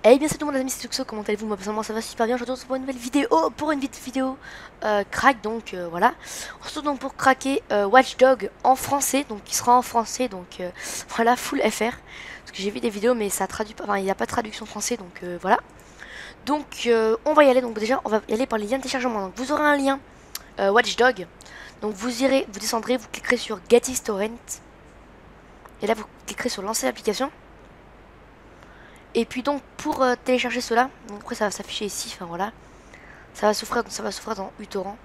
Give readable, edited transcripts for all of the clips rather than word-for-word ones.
Eh bien c'est tout le monde les amis, c'est Tuxo, comment allez-vous? Moi personnellement ça va super bien, je retourne pour une nouvelle vidéo, crack donc voilà. On se retrouve donc pour craquer Watch Dogs en français, donc qui sera en français, donc voilà, full FR. Parce que j'ai vu des vidéos mais ça traduit pas, enfin il n'y a pas de traduction français donc voilà. Donc on va y aller, donc déjà on va y aller par les liens de téléchargement. Donc vous aurez un lien Watch Dogs, donc vous irez, vous descendrez, vous cliquerez sur Get It Torrent. Et là vous cliquerez sur lancer l'application. Et puis donc pour télécharger cela, donc après ça va s'afficher ici, enfin voilà. Ça va s'offrir dans uTorrent.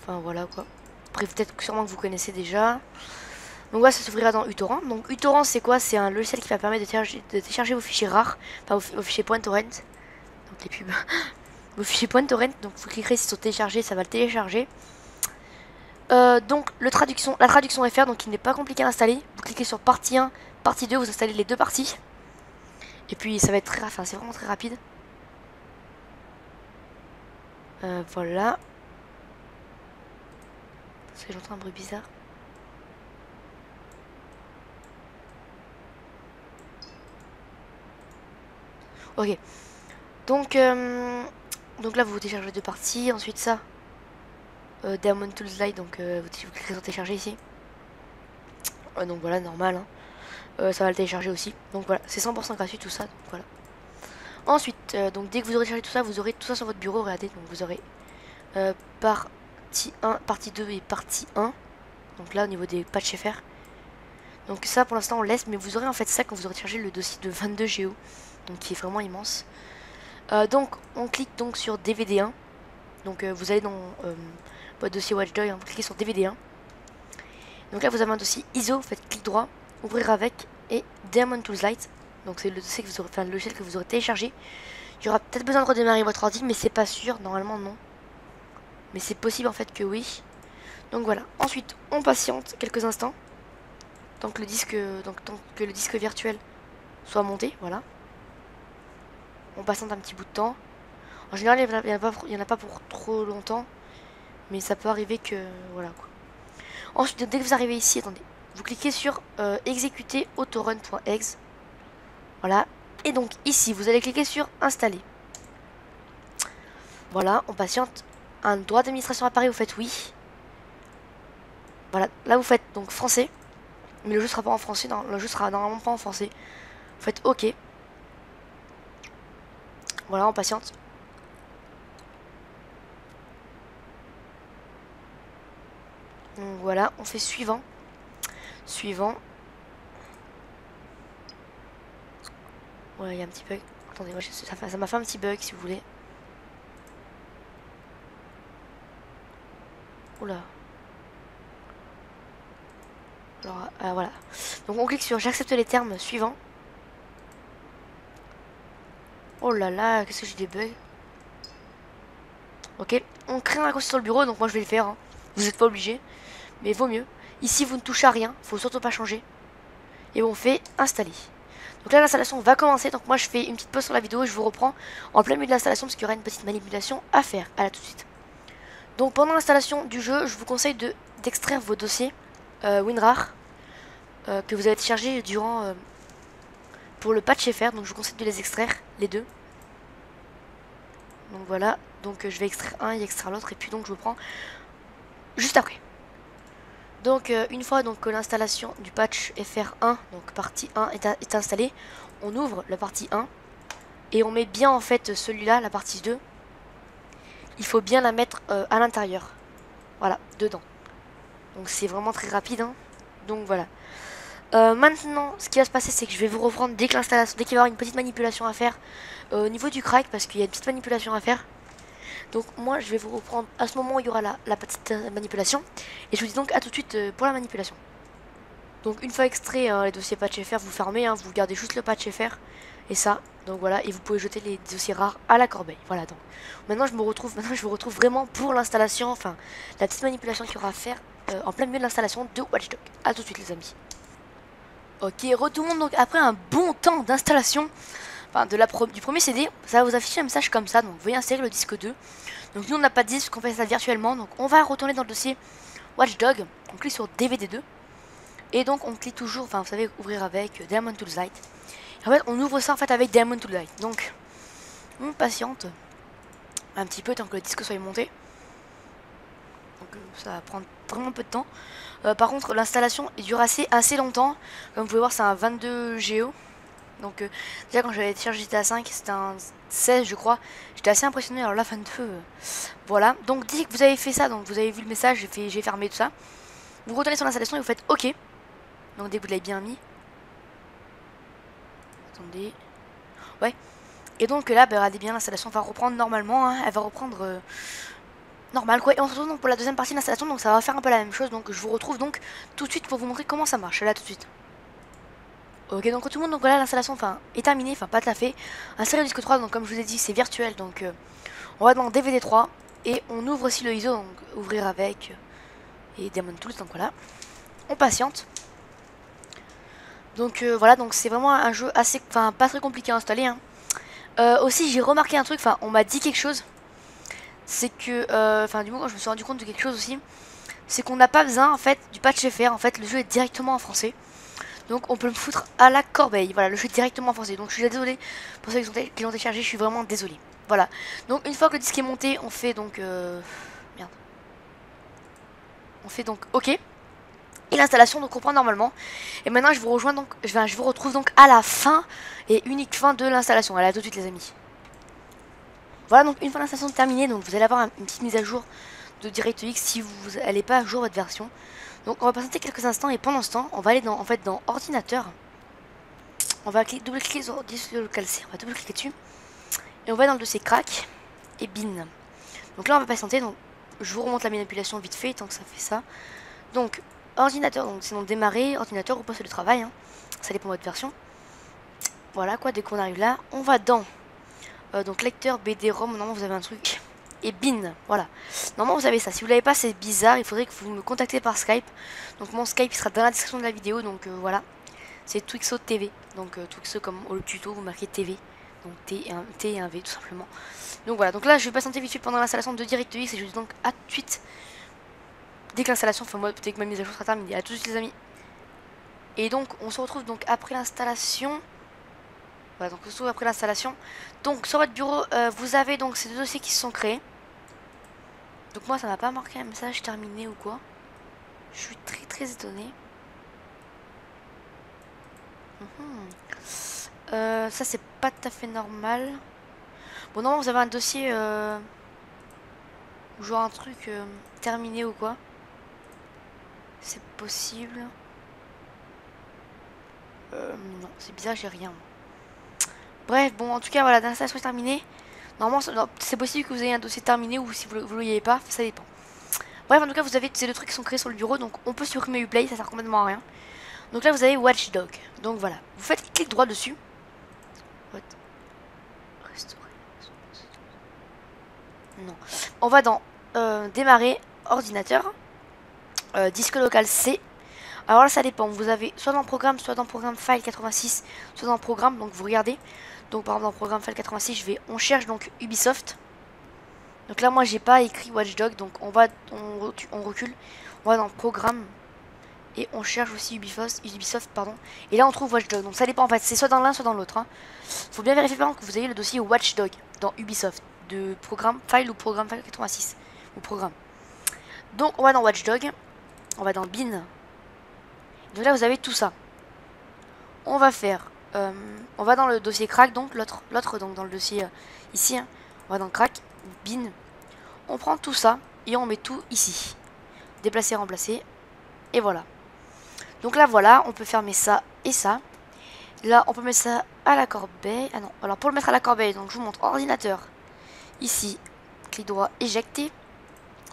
Enfin voilà quoi. Après peut-être que sûrement que vous connaissez déjà. Donc voilà, ça s'ouvrira dans uTorrent. Donc uTorrent c'est quoi? C'est un logiciel qui va permettre de télécharger vos fichiers rares, enfin vos fichiers .torrent. Donc les pubs. Vos fichiers .torrent, donc vous cliquerez sur télécharger, ça va le télécharger. Donc la traduction FR, donc il n'est pas compliqué à installer. Vous cliquez sur partie 1, partie 2, vous installez les deux parties. Et puis ça va être très, enfin c'est vraiment très rapide. Voilà. Parce que j'entends un bruit bizarre. Ok. Donc là vous téléchargez deux parties. Ensuite ça. Diamond Tools Lite. Donc vous cliquez sur télécharger ici. Donc voilà, normal. Hein. Ça va le télécharger aussi. Donc voilà, c'est 100% gratuit tout ça. Donc voilà. Ensuite, donc dès que vous aurez téléchargé tout ça, vous aurez tout ça sur votre bureau. Regardez, donc vous aurez partie 1, partie 2 et partie 1. Donc là au niveau des patchs FR. Donc ça pour l'instant on laisse, mais vous aurez en fait ça quand vous aurez téléchargé le dossier de 22 Go. Donc qui est vraiment immense. Donc on clique donc sur DVD 1. Donc vous allez dans votre dossier Watch Dogs, hein, vous cliquez sur DVD 1. Donc là vous avez un dossier ISO, vous faites clic droit, ouvrir avec et Diamond Tools Lite. Donc c'est le dossier que vous aurez, enfin le logiciel que vous aurez téléchargé. Il y aura peut-être besoin de redémarrer votre ordi, mais c'est pas sûr, normalement non. Mais c'est possible en fait que oui. Donc voilà. Ensuite on patiente quelques instants. Tant que le disque virtuel soit monté, voilà. On patiente un petit bout de temps. En général, il n'y en a pas pour trop longtemps. Mais ça peut arriver que... Voilà quoi. Ensuite, dès que vous arrivez ici, attendez. Vous cliquez sur exécuter autorun.exe. Voilà. Et donc ici, vous allez cliquer sur installer. Voilà, on patiente. Un droit d'administration apparaît, vous faites oui. Voilà, là vous faites donc français. Mais le jeu sera pas en français, non, le jeu sera normalement pas en français. Vous faites OK. Voilà, on patiente. Donc voilà, on fait suivant. Suivant. Ouais, il y a un petit bug. Attendez, moi, ça m'a fait un petit bug si vous voulez. Oula. Alors, voilà. Donc on clique sur j'accepte les termes suivants. Oh là là, qu'est-ce que j'ai des bugs. Ok, on crée un raccourci sur le bureau, donc moi je vais le faire. Hein. Vous n'êtes pas obligé, mais vaut mieux. Ici, vous ne touchez à rien, faut surtout pas changer. Et on fait installer. Donc là, l'installation va commencer. Donc moi, je fais une petite pause sur la vidéo et je vous reprends en plein milieu de l'installation parce qu'il y aura une petite manipulation à faire. À la tout de suite. Donc pendant l'installation du jeu, je vous conseille d'extraire vos dossiers WinRAR que vous avez téléchargés durant pour le patch FR. Donc je vous conseille de les extraire, les deux. Donc voilà. Donc je vais extraire un et extraire l'autre et puis donc je vous prends juste après. Donc une fois donc, que l'installation du patch FR1, donc partie 1 est installée, on ouvre la partie 1 et on met bien en fait celui-là, la partie 2. Il faut bien la mettre à l'intérieur. Voilà, dedans. Donc c'est vraiment très rapide. Hein. Donc voilà. Maintenant, ce qui va se passer, c'est que je vais vous reprendre dès qu'il va y avoir une petite manipulation à faire au niveau du crack, parce qu'il y a une petite manipulation à faire. Donc moi je vais vous reprendre à ce moment où il y aura la petite manipulation. Et je vous dis donc à tout de suite pour la manipulation. Donc une fois extrait les dossiers patch FR, vous fermez, hein, vous gardez juste le patch FR et ça. Donc voilà, et vous pouvez jeter les dossiers rares à la corbeille. Voilà donc. Maintenant je vous retrouve vraiment pour l'installation, enfin la petite manipulation qu'il y aura à faire en plein milieu de l'installation de Watch Dogs. A tout de suite les amis. Ok, retournons donc après un bon temps d'installation. Enfin, du premier CD, ça va vous afficher un message comme ça. Donc, vous voyez insérer le disque 2. Donc, nous, on n'a pas de disque, on fait ça virtuellement. Donc, on va retourner dans le dossier Watch Dogs. On clique sur DVD 2. Et donc, on clique toujours, enfin, vous savez, ouvrir avec Diamond Tools Lite. En fait, on ouvre ça en fait avec Diamond to Light. Donc, on patiente un petit peu tant que le disque soit monté. Donc, ça va prendre vraiment peu de temps. Par contre, l'installation dure assez longtemps. Comme vous pouvez voir, c'est un 22 Go. Donc, déjà quand j'avais téléchargé GTA 5, c'était un 16, je crois. J'étais assez impressionné. Alors là, 22, voilà. Donc, dès que vous avez fait ça, donc vous avez vu le message, j'ai fermé tout ça. Vous retournez sur l'installation et vous faites OK. Donc, dès que vous l'avez bien mis. Attendez. Ouais. Et donc là, bah, regardez bien, l'installation va reprendre normalement. Hein. Elle va reprendre normal quoi. Et on se retrouve donc pour la deuxième partie de l'installation. Donc ça va faire un peu la même chose. Donc je vous retrouve donc tout de suite pour vous montrer comment ça marche. Là tout de suite. Ok, donc tout le monde, donc voilà, l'installation est terminée. Enfin, pas tout à fait. Installer le disque 3, donc comme je vous ai dit, c'est virtuel. Donc on va dans DVD 3. Et on ouvre aussi le ISO. Donc ouvrir avec. Et Diamond Tools. Donc voilà. On patiente. Donc voilà, donc c'est vraiment un jeu assez. Enfin, pas très compliqué à installer. Hein. Aussi j'ai remarqué un truc, enfin on m'a dit quelque chose, c'est que, enfin du moins quand je me suis rendu compte de quelque chose aussi, c'est qu'on n'a pas besoin en fait du patch FR, en fait le jeu est directement en français, donc on peut le foutre à la corbeille, voilà le jeu est directement en français, donc je suis désolé pour ceux qui l'ont téléchargé, je suis vraiment désolé, voilà, donc une fois que le disque est monté, on fait donc, merde, on fait donc OK. Et l'installation donc reprend normalement. Et maintenant je vous rejoins donc, je vous retrouve donc à la fin et unique fin de l'installation. Allez, à tout de suite les amis. Voilà, donc une fois l'installation terminée, donc vous allez avoir une petite mise à jour de DirectX si vous n'allez pas à jour votre version. Donc on va patienter quelques instants et pendant ce temps, on va aller dans ordinateur. On va double-cliquer sur disque local C, on va double-cliquer dessus. Et on va dans le dossier crack et bin. Donc là on va patienter, donc je vous remonte la manipulation vite fait tant que ça fait ça. Donc ordinateur, donc sinon démarrer, ordinateur ou poste de travail, hein. Ça dépend de votre version. Voilà quoi, dès qu'on arrive là, on va dans donc lecteur BD-ROM, normalement vous avez un truc. Et bin, voilà. Normalement vous avez ça, si vous l'avez pas c'est bizarre, il faudrait que vous me contactez par Skype. Donc mon Skype il sera dans la description de la vidéo, donc voilà. C'est Twixo TV, donc Twixo comme le tuto, vous marquez TV. Donc T et un V tout simplement. Donc voilà, donc là je vais patienter vite fait pendant l'installation de DirectX et je vous dis donc à tout de suite. Dès que l'installation, enfin moi peut-être que ma mise à jour sera terminée. À tout de suite les amis. Et donc on se retrouve donc après l'installation. Voilà, donc on se retrouve après l'installation. Donc sur votre bureau, vous avez donc ces deux dossiers qui se sont créés. Donc moi ça m'a pas marqué un message terminé ou quoi. Je suis très étonnée. Ça c'est pas tout à fait normal. Bon non, vous avez un dossier genre un truc terminé ou quoi. C'est possible. Non, c'est bizarre, j'ai rien. Bref, bon, en tout cas, voilà, l'installation est terminée. Normalement, c'est possible que vous ayez un dossier terminé ou si vous ne l'ayez pas, ça dépend. Bref, en tout cas, vous avez ces deux trucs qui sont créés sur le bureau, donc on peut supprimer Uplay, ça sert complètement à rien. Donc là, vous avez Watchdog. Donc voilà, vous faites clic droit dessus. Restaurer. Non. On va dans démarrer ordinateur, disque local C. Alors là ça dépend, vous avez soit dans programme file 86, soit dans programme, donc vous regardez. Donc par exemple dans programme file 86, on cherche donc Ubisoft. Donc là moi j'ai pas écrit Watchdog, donc on recule, on va dans programme et on cherche aussi Ubisoft pardon. Et là on trouve Watchdog, donc ça dépend en fait, c'est soit dans l'un soit dans l'autre. Hein. Faut bien vérifier par exemple que vous ayez le dossier Watchdog dans Ubisoft, de programme file ou programme file 86 ou programme. Donc on va dans Watchdog, on va dans bin. Donc là vous avez tout ça. On va faire, on va dans le dossier crack, donc l'autre donc dans le dossier ici, hein. On va dans crack, bin. On prend tout ça et on met tout ici. Déplacer, remplacer. Et voilà. Donc là voilà, on peut fermer ça et ça. Là on peut mettre ça à la corbeille. Ah non, alors pour le mettre à la corbeille, donc je vous montre ordinateur. Ici, clic droit, éjecter.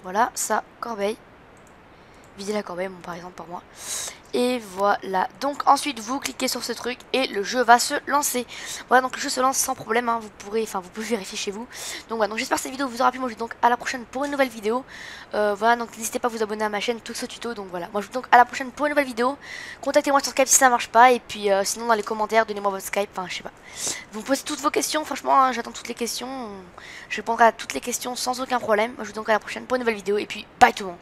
Voilà, ça, corbeille. Vider la corbeille, bon, par exemple pour moi. Et voilà, donc ensuite vous cliquez sur ce truc et le jeu va se lancer. Voilà, donc le jeu se lance sans problème, hein. Vous pouvez vérifier chez vous. Donc voilà, donc j'espère que cette vidéo vous aura plu. Moi je vous dis donc à la prochaine pour une nouvelle vidéo. Voilà, donc n'hésitez pas à vous abonner à ma chaîne, tout ce tuto. Donc voilà, moi je vous dis donc à la prochaine pour une nouvelle vidéo. Contactez-moi sur Skype si ça marche pas. Et puis sinon dans les commentaires, donnez-moi votre Skype, enfin je sais pas. Vous me posez toutes vos questions, franchement, hein, j'attends toutes les questions. Je répondrai à toutes les questions sans aucun problème. Moi je vous dis donc à la prochaine pour une nouvelle vidéo. Et puis bye tout le monde.